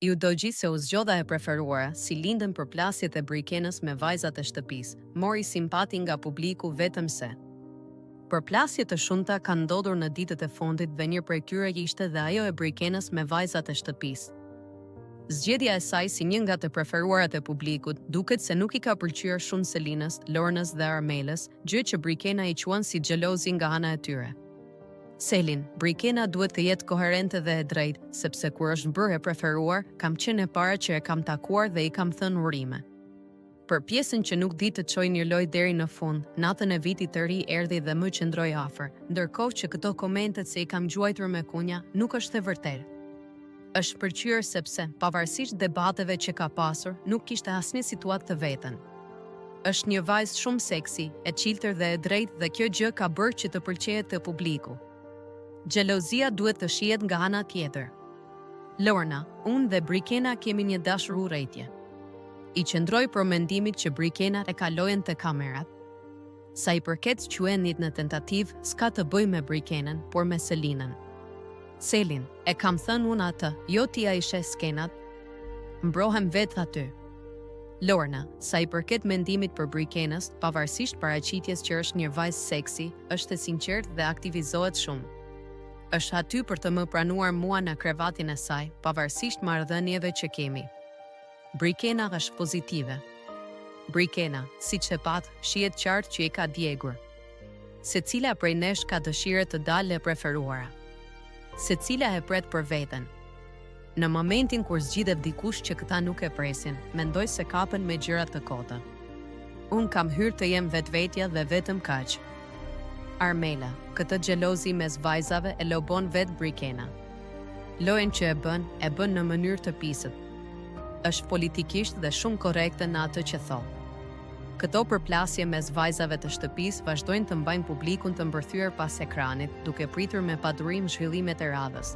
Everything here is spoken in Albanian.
Ju do gjithë se u zgjodha e preferuara si lindën për plasjet e Brikenës me vajzat e shtëpis, mori simpati nga publiku vetëm se. Përplasje të shumta kanë ndodhur në ditët e fundit dhe një prej tyre ishte dhe ajo e Brikenës me vajzat e shtëpis. Zgjedhja e saj si një nga të preferuarat e publikut duket se nuk i ka pëlqyer shumë Selinës, Lornës dhe Armelës, gjë që Brikena i quan si xhelozi nga ana e tyre. Selin, Brikena duhet të jetë koherente dhe e drejtë, sepse kur është bërë e preferuar, kam qenë e para që e kam takuar dhe i kam thënë urime. Për pjesën që nuk di të çojë një lojë deri në fund, natën e vitit të ri erdhi dhe më qëndroi afër, ndërkohë që këto komentet se i kam gjuajtur me kunja nuk është e vërtetë. Është pëlqyer sepse, pavarësisht debateve që ka pasur, nuk kishte asnjë situatë të vetën. Është një vajzë shumë seksi, e qiltër dhe e drejtë dhe kjo gjë ka bërë që të pëlqejë te publiku. Xhelozia duhet të shihet nga ana tjetër. Lorna, unë dhe Brikena kemi një dashururrëtie. I qëndroi për mendimit që Brikena e kalojen te kamerat. Sa i përket quenit në tentativë, s'ka të bëjë me Brikenën, por me Selinën. Selin, e kam thënë unë atë, jo ti a ishe skenat. Mbrohem vetë aty. Lorna, sa i përket mendimit për Brikenës, pavarësisht paraqitjes që është një vajzë seksi, është e sinqertë dhe aktivizohet shumë. Është aty për të më pranuar mua në krevatin e saj, pavarësisht marrëdhënieve që kemi. Brikena është pozitive. Brikena, siç e pat, shihet qartë që i ka djegur. Secila prej nesh ka dëshirë të dalë e preferuara. Secila e pret për veten. Në momentin kur zgjidhet dikush që këta nuk e presin, mendoj se kapen me gjëra të kota. Unë kam hyrë të jem vetvetja dhe vetëm kaq. Armela, këtë xhelozi mes vajzave e lobon vetë Brikena. Lojën që e bën në mënyrë të pisët. Është politikisht dhe shumë korrekte në atë që thotë. Këto përplasje mes vajzave të shtëpisë vazhdojnë të mbajnë publikun të mbërthyer pas ekranit, duke pritur me padurim zhvillimet e radhës.